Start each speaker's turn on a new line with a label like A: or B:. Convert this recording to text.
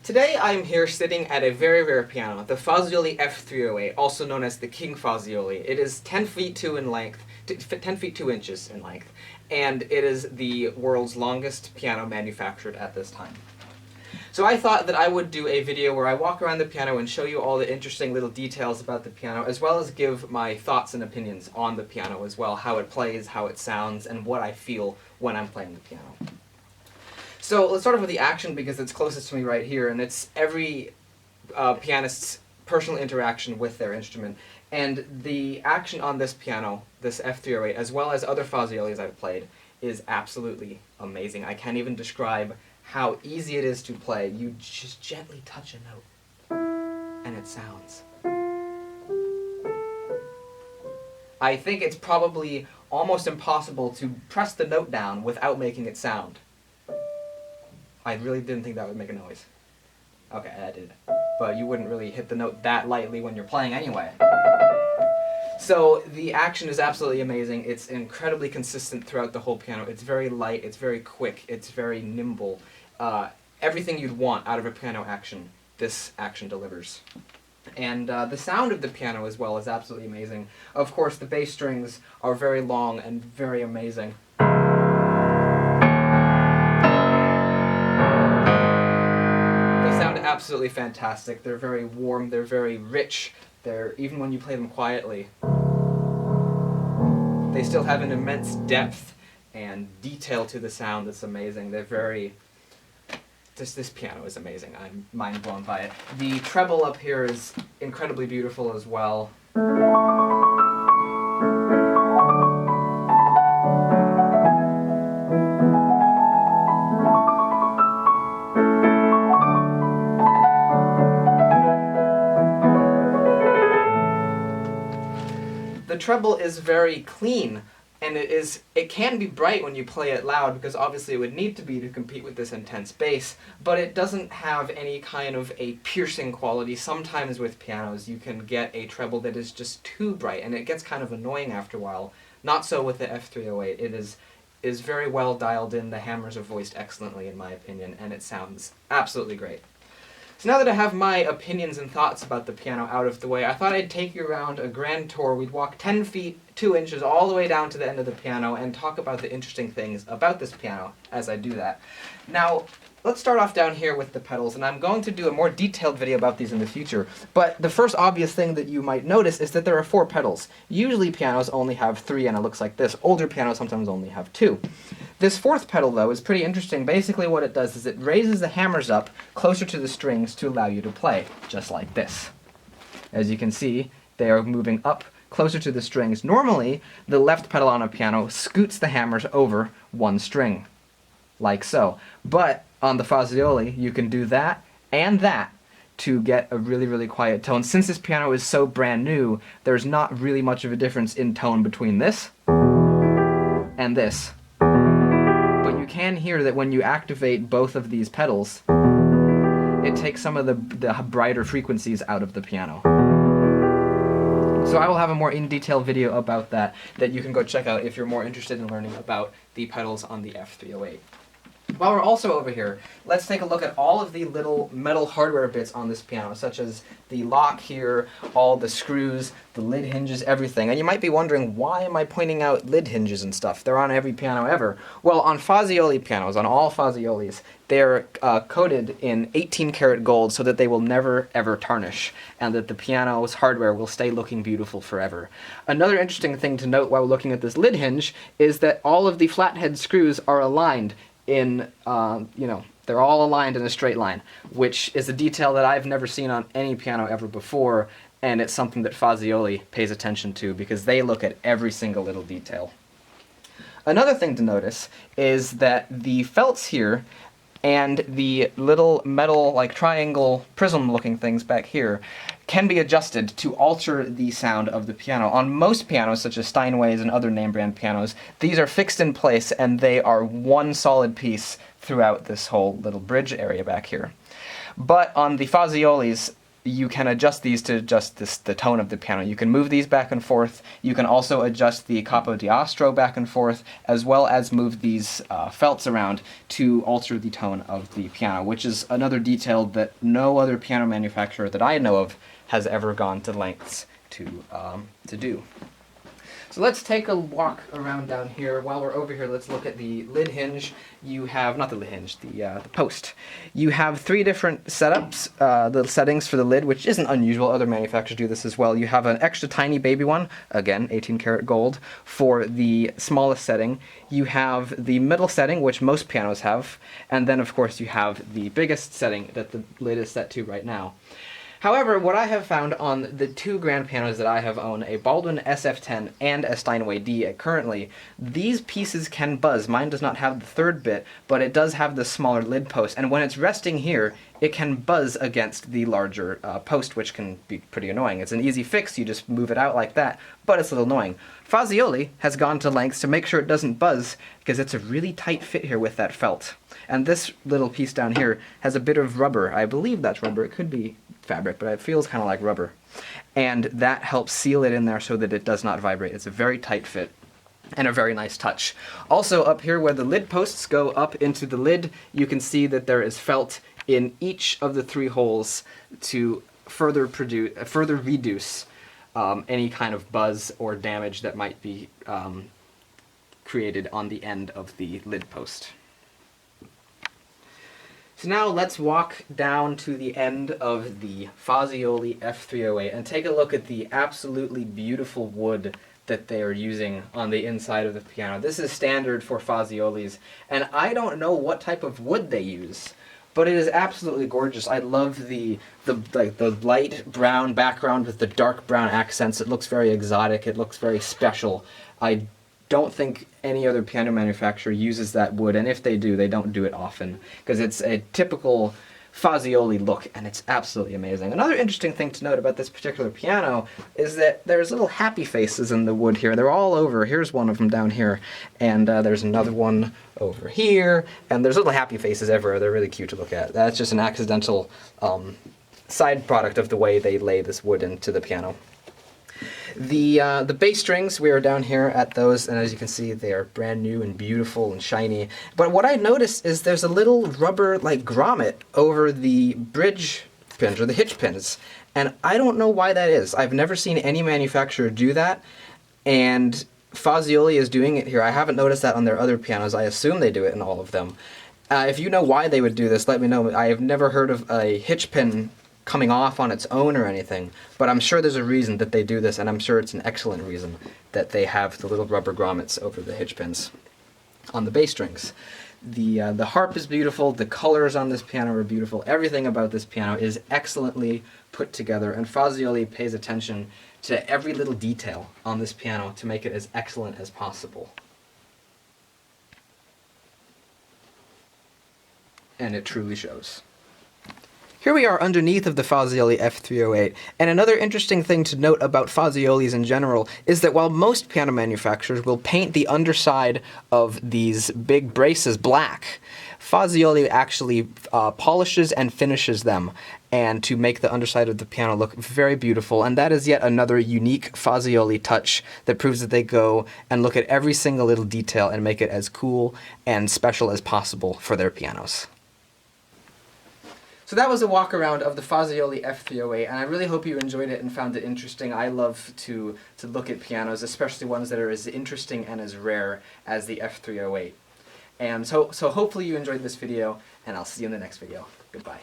A: Today I'm here sitting at a very rare piano, the Fazioli F308, also known as the King Fazioli. It is 10 feet 2 in length, 10 feet 2 inches in length, and it is the world's longest piano manufactured at this time. So I thought that I would do a video where I walk around the piano and show you all the interesting little details about the piano, as well as give my thoughts and opinions on the piano as well, how it plays, how it sounds, and what I feel when I'm playing the piano. So let's start off with the action because it's closest to me right here, and it's every pianist's personal interaction with their instrument. And the action on this piano, this F308, as well as other Faziolis I've played, is absolutely amazing. I can't even describe how easy it is to play. You just gently touch a note, and it sounds. I think it's probably almost impossible to press the note down without making it sound. I really didn't think that would make a noise. Okay, I did. But you wouldn't really hit the note that lightly when you're playing anyway. So the action is absolutely amazing. It's incredibly consistent throughout the whole piano. It's very light, it's very quick, it's very nimble. Everything you'd want out of a piano action, this action delivers. And the sound of the piano as well is absolutely amazing. Of course, the bass strings are very long and very amazing. Absolutely fantastic. They're very warm, they're very rich, even when you play them quietly. They still have an immense depth and detail to the sound that's amazing. They're very... This piano is amazing. I'm mind blown by it. The treble up here is incredibly beautiful as well. The treble is very clean, and it can be bright when you play it loud, because obviously it would need to be to compete with this intense bass, but it doesn't have any kind of a piercing quality. Sometimes with pianos you can get a treble that is just too bright, and it gets kind of annoying after a while. Not so with the F308. It is very well dialed in, the hammers are voiced excellently in my opinion, and it sounds absolutely great. So now that I have my opinions and thoughts about the piano out of the way, I thought I'd take you around a grand tour. We'd walk 10 feet 2 inches all the way down to the end of the piano and talk about the interesting things about this piano as I do that. Now, let's start off down here with the pedals, and I'm going to do a more detailed video about these in the future. But the first obvious thing that you might notice is that there are 4 pedals. Usually pianos only have 3, and it looks like this. Older pianos sometimes only have 2. This 4th pedal, though, is pretty interesting. Basically what it does is it raises the hammers up closer to the strings to allow you to play, just like this. As you can see, they are moving up closer to the strings. Normally, the left pedal on a piano scoots the hammers over one string, like so. But on the Fazioli, you can do that and that to get a really, really quiet tone. Since this piano is so brand new, there's not really much of a difference in tone between this and this. But you can hear that when you activate both of these pedals, it takes some of the brighter frequencies out of the piano. So I will have a more in-detail video about that you can go check out if you're more interested in learning about the pedals on the F308. While we're also over here, let's take a look at all of the little metal hardware bits on this piano, such as the lock here, all the screws, the lid hinges, everything. And you might be wondering, why am I pointing out lid hinges and stuff? They're on every piano ever. Well, on Fazioli pianos, on all Faziolis, they're coated in 18-karat gold so that they will never, ever tarnish, and that the piano's hardware will stay looking beautiful forever. Another interesting thing to note while looking at this lid hinge is that all of the flathead screws are aligned in, they're all aligned in a straight line, which is a detail that I've never seen on any piano ever before, and it's something that Fazioli pays attention to because they look at every single little detail. Another thing to notice is that the felts here and the little metal, like triangle prism looking things back here can be adjusted to alter the sound of the piano. On most pianos, such as Steinways and other name brand pianos, these are fixed in place and they are one solid piece throughout this whole little bridge area back here. But on the Faziolis, you can adjust these to adjust the tone of the piano. You can move these back and forth. You can also adjust the capo di astro back and forth, as well as move these felts around to alter the tone of the piano, which is another detail that no other piano manufacturer that I know of has ever gone to lengths to do. So let's take a walk around down here. While we're over here, let's look at the lid hinge. You have, not the lid hinge, the post. You have 3 different setups, the settings for the lid, which isn't unusual. Other manufacturers do this as well. You have an extra tiny baby one, again, 18 karat gold, for the smallest setting. You have the middle setting, which most pianos have, and then of course you have the biggest setting that the lid is set to right now. However, what I have found on the 2 grand pianos that I have owned, a Baldwin SF10 and a Steinway D currently, these pieces can buzz. Mine does not have the 3rd bit, but it does have the smaller lid post, and when it's resting here, it can buzz against the larger post, which can be pretty annoying. It's an easy fix, you just move it out like that, but it's a little annoying. Fazioli has gone to lengths to make sure it doesn't buzz, because it's a really tight fit here with that felt. And this little piece down here has a bit of rubber. I believe that's rubber. It could be fabric, but it feels kind of like rubber. And that helps seal it in there so that it does not vibrate. It's a very tight fit and a very nice touch. Also up here where the lid posts go up into the lid, you can see that there is felt in each of the 3 holes to further reduce any kind of buzz or damage that might be created on the end of the lid post. So now let's walk down to the end of the Fazioli F308 and take a look at the absolutely beautiful wood that they are using on the inside of the piano. This is standard for Faziolis, and I don't know what type of wood they use, but it is absolutely gorgeous. I love the light brown background with the dark brown accents. It looks very exotic. It looks very special. I don't think any other piano manufacturer uses that wood, and if they do, they don't do it often, because it's a typical Fazioli look, and it's absolutely amazing. Another interesting thing to note about this particular piano is that there's little happy faces in the wood here. They're all over. Here's one of them down here, and there's another one over here, and there's little happy faces everywhere. They're really cute to look at. That's just an accidental side product of the way they lay this wood into the piano. The bass strings, we are down here at those, and as you can see, they are brand new and beautiful and shiny. But what I noticed is there's a little rubber, like, grommet over the bridge pins, or the hitch pins, and I don't know why that is. I've never seen any manufacturer do that, and Fazioli is doing it here. I haven't noticed that on their other pianos. I assume they do it in all of them. If you know why they would do this, let me know. I have never heard of a hitch pin coming off on its own or anything, but I'm sure there's a reason that they do this, and I'm sure it's an excellent reason that they have the little rubber grommets over the hitch pins on the bass strings. The harp is beautiful, the colors on this piano are beautiful, everything about this piano is excellently put together, and Fazioli pays attention to every little detail on this piano to make it as excellent as possible. And it truly shows. Here we are underneath of the Fazioli F308, and another interesting thing to note about Faziolis in general is that while most piano manufacturers will paint the underside of these big braces black, Fazioli actually polishes and finishes them, and to make the underside of the piano look very beautiful, and that is yet another unique Fazioli touch that proves that they go and look at every single little detail and make it as cool and special as possible for their pianos. So that was a walk around of the Fazioli F308, and I really hope you enjoyed it and found it interesting. I love to look at pianos, especially ones that are as interesting and as rare as the F308. And so hopefully you enjoyed this video, and I'll see you in the next video. Goodbye.